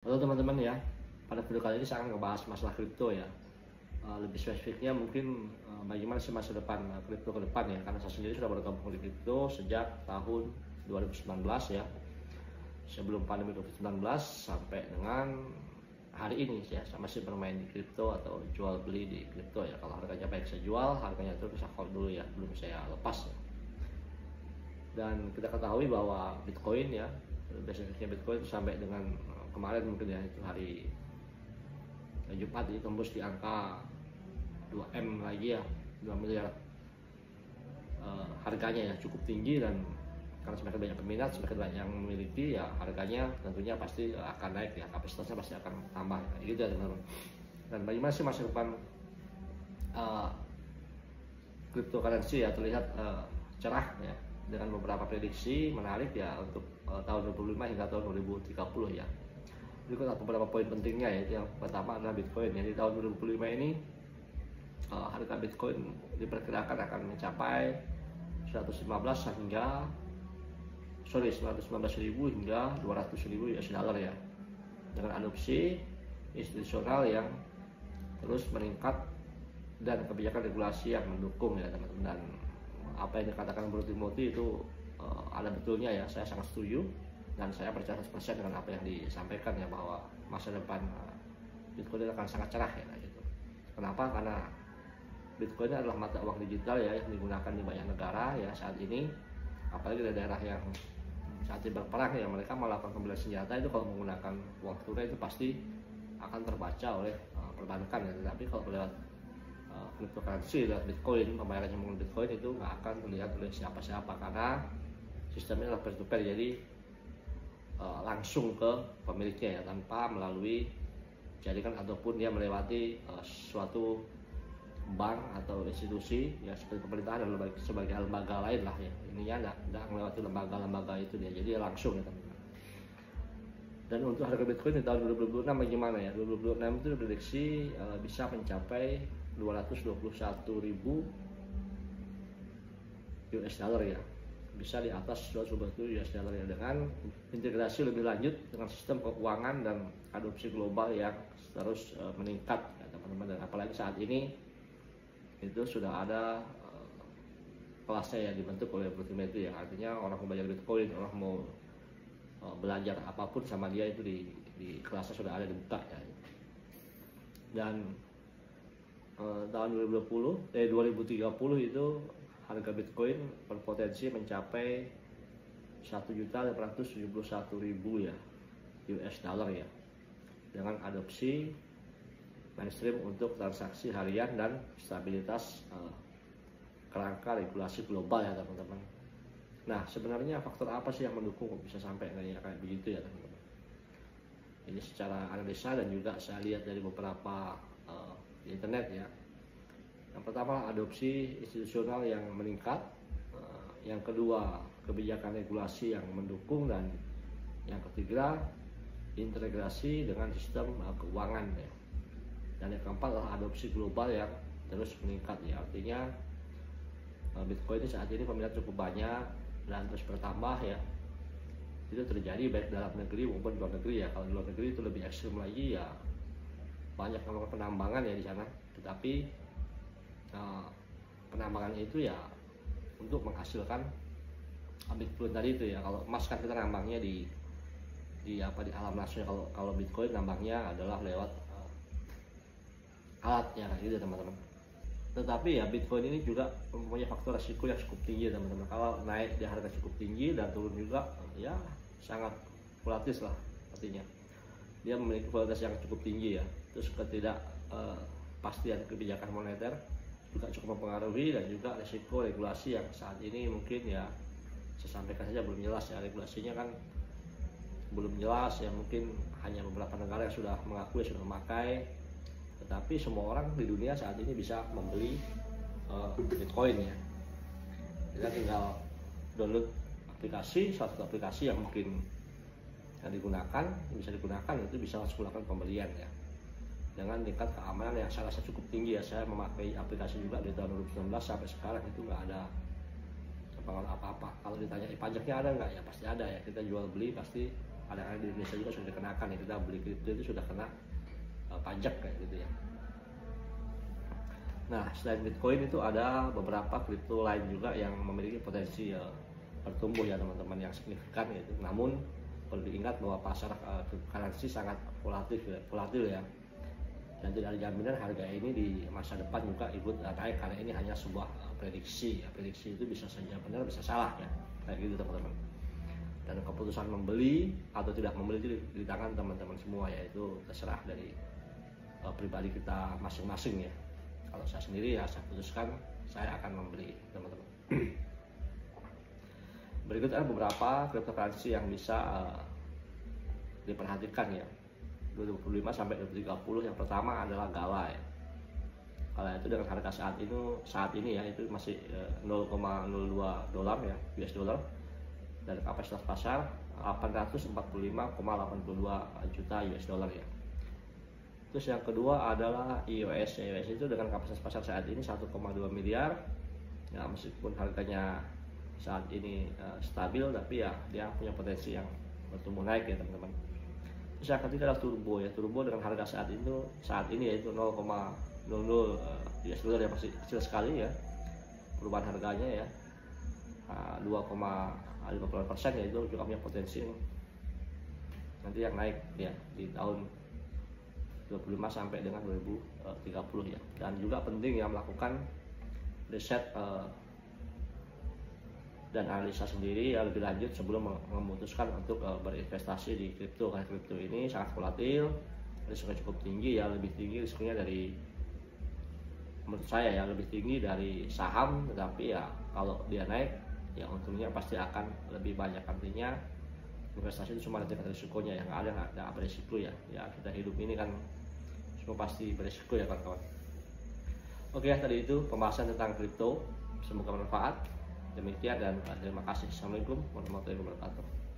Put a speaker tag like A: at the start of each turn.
A: Halo teman-teman ya, pada video kali ini saya akan ngebahas masalah kripto ya. Lebih spesifiknya mungkin bagaimana sih masa depan kripto ke depan ya, karena saya sendiri sudah bergabung di kripto sejak tahun 2019 ya, sebelum pandemi COVID-19 sampai dengan hari ini ya, saya masih bermain di kripto atau jual beli di kripto ya. Kalau harganya baik saya jual, harganya turun saya hold dulu ya, belum saya lepas ya. Dan kita ketahui bahwa Bitcoin ya, basicnya Bitcoin sampai dengan kemarin mungkin ya, itu hari Jumat ini tembus di angka 2M lagi ya, 2 miliar harganya ya, cukup tinggi. Dan karena semakin banyak peminat, semakin banyak yang memiliki ya, harganya tentunya pasti akan naik ya, kapasitasnya pasti akan tambah ya, gitu ya teman-teman. Dan bagaimana sih masa depan cryptocurrency ya, terlihat cerah ya, dengan beberapa prediksi menarik ya untuk tahun 2025 hingga tahun 2030 ya. Berikut beberapa poin pentingnya ya. Yang pertama adalah Bitcoin ya. Di tahun 2025 ini harga Bitcoin diperkirakan akan mencapai 115 hingga 915.000 hingga 200.000 US dollar ya, dengan adopsi institusional yang terus meningkat dan kebijakan regulasi yang mendukung ya teman-teman. Dan apa yang dikatakan Bro Timothy itu ada betulnya ya, saya sangat setuju dan saya percaya 100% dengan apa yang disampaikan ya, bahwa masa depan Bitcoin akan sangat cerah ya gitu. Kenapa? Karena Bitcoin adalah mata uang digital ya, yang digunakan di banyak negara ya saat ini, apalagi di daerah yang saat ini berperang ya, mereka melakukan pembelian senjata itu kalau menggunakan uang tunai itu pasti akan terbaca oleh perbankan ya. Tapi kalau lewat cryptocurrency, lewat Bitcoin, pembayarannya menggunakan Bitcoin itu nggak akan terlihat oleh siapa-siapa, karena sistemnya adalah peer-to-peer, jadi langsung ke pemiliknya ya, tanpa melalui jaringan ataupun dia melewati suatu bank atau institusi ya, seperti pemerintahan dan sebagai lembaga lain lah ya. Ininya nggak melewati lembaga-lembaga itu dia, jadi langsung ya teman-teman. Dan untuk harga Bitcoin di tahun 2026 bagaimana ya? 2026 itu diprediksi bisa mencapai 221.000 US dollar ya, bisa di atas 220 US dollar ya, dengan integrasi lebih lanjut dengan sistem keuangan dan adopsi global yang terus meningkat ya teman-teman. Dan apalagi saat ini itu sudah ada kelasnya yang dibentuk oleh Bro Timothy ya, artinya orang mau belajar Bitcoin, orang mau belajar apapun sama dia itu di kelasnya sudah ada dibuka ya. Dan tahun 2030 itu harga Bitcoin berpotensi mencapai 1.871.000 ya US dollar ya, dengan adopsi mainstream untuk transaksi harian dan stabilitas kerangka regulasi global ya teman-teman. Nah, sebenarnya faktor apa sih yang mendukung bisa sampai kayak begitu ya teman-teman? Ini secara analisa dan juga saya lihat dari beberapa di internet ya. Yang pertama, adopsi institusional yang meningkat. Yang kedua, kebijakan regulasi yang mendukung. Dan yang ketiga, integrasi dengan sistem keuangan ya. Dan yang keempat adalah adopsi global yang terus meningkat ya. Artinya Bitcoin saat ini peminat cukup banyak dan terus bertambah ya. Itu terjadi baik dalam negeri maupun luar negeri ya. Kalau di luar negeri itu lebih ekstrim lagi ya, banyak melakukan penambangan ya di sana. Tetapi penambangannya itu ya untuk menghasilkan Bitcoin tadi itu ya. Kalau emas kan kita nambangnya di alam nasional. Kalau Bitcoin nambangnya adalah lewat alatnya gitu teman-teman. Tetapi ya Bitcoin ini juga mempunyai faktor resiko yang cukup tinggi teman-teman. Kalau naik di harga cukup tinggi dan turun juga ya sangat volatil lah, artinya dia memiliki volatilitas yang cukup tinggi ya. Terus ketidakpastian kebijakan moneter juga cukup mempengaruhi, dan juga risiko regulasi yang saat ini mungkin ya saya sampaikan saja belum jelas ya, regulasinya kan belum jelas ya, mungkin hanya beberapa negara yang sudah mengakui, sudah memakai. Tetapi semua orang di dunia saat ini bisa membeli Bitcoin ya. Kita tinggal download aplikasi, suatu aplikasi yang mungkin yang bisa digunakan itu bisa langsung melakukan pembelian ya, dengan tingkat keamanan yang saya rasa cukup tinggi ya. Saya memakai aplikasi juga di tahun 2019 sampai sekarang itu nggak ada pengaruh apa-apa. Kalau ditanya pajaknya ada nggak, ya pasti ada ya. Kita jual beli pasti ada di Indonesia juga sudah dikenakan ya, kita beli kripto itu sudah kena pajak kayak gitu ya. Nah, selain Bitcoin itu ada beberapa kripto lain juga yang memiliki potensi bertumbuh ya teman-teman, yang signifikan gitu. Namun perlu diingat bahwa pasar cryptocurrency sangat volatil ya, dan tidak ada jaminan harga ini di masa depan juga ikut naik, karena ini hanya sebuah prediksi ya. Prediksi itu bisa saja benar bisa salah ya, kayak gitu teman-teman. Dan keputusan membeli atau tidak membeli itu di tangan teman-teman semua ya, itu terserah dari pribadi kita masing-masing ya. Kalau saya sendiri ya saya putuskan saya akan membeli teman-teman. Berikut ada beberapa cryptocurrency yang bisa diperhatikan ya 2025 sampai 2030. Yang pertama adalah Gala ya. Gala itu dengan harga saat ini ya itu masih $0,02 ya, US dollar, dan kapasitas pasar 845,82 juta US dollar ya. Terus yang kedua adalah EOS. EOS itu dengan kapasitas pasar saat ini 1,2 miliar ya, meskipun harganya saat ini stabil, tapi ya dia punya potensi yang bertumbuh naik ya teman-teman. Terus yang ketiga adalah Turbo ya. Turbo dengan harga saat ini yaitu 0,00 US dollar ya, masih kecil sekali ya perubahan harganya ya, 2,58% ya, itu juga punya potensi nanti yang naik ya di tahun 2025 sampai dengan 2030 ya. Dan juga penting ya melakukan riset dan analisa sendiri ya lebih lanjut sebelum memutuskan untuk berinvestasi di kripto, karena kripto ini sangat volatil, risikonya cukup tinggi ya, lebih tinggi risikonya dari, menurut saya ya, lebih tinggi dari saham. Tetapi ya kalau dia naik ya untungnya pasti akan lebih banyak. Artinya investasi itu cuma ada tingkat risikonya, yang ada nggak ada berisiko ya. Ya kita hidup ini kan semua pasti berisiko ya kawan-kawan. Oke, tadi itu pembahasan tentang kripto, semoga bermanfaat. Demikian dan terima kasih. Assalamualaikum warahmatullahi wabarakatuh.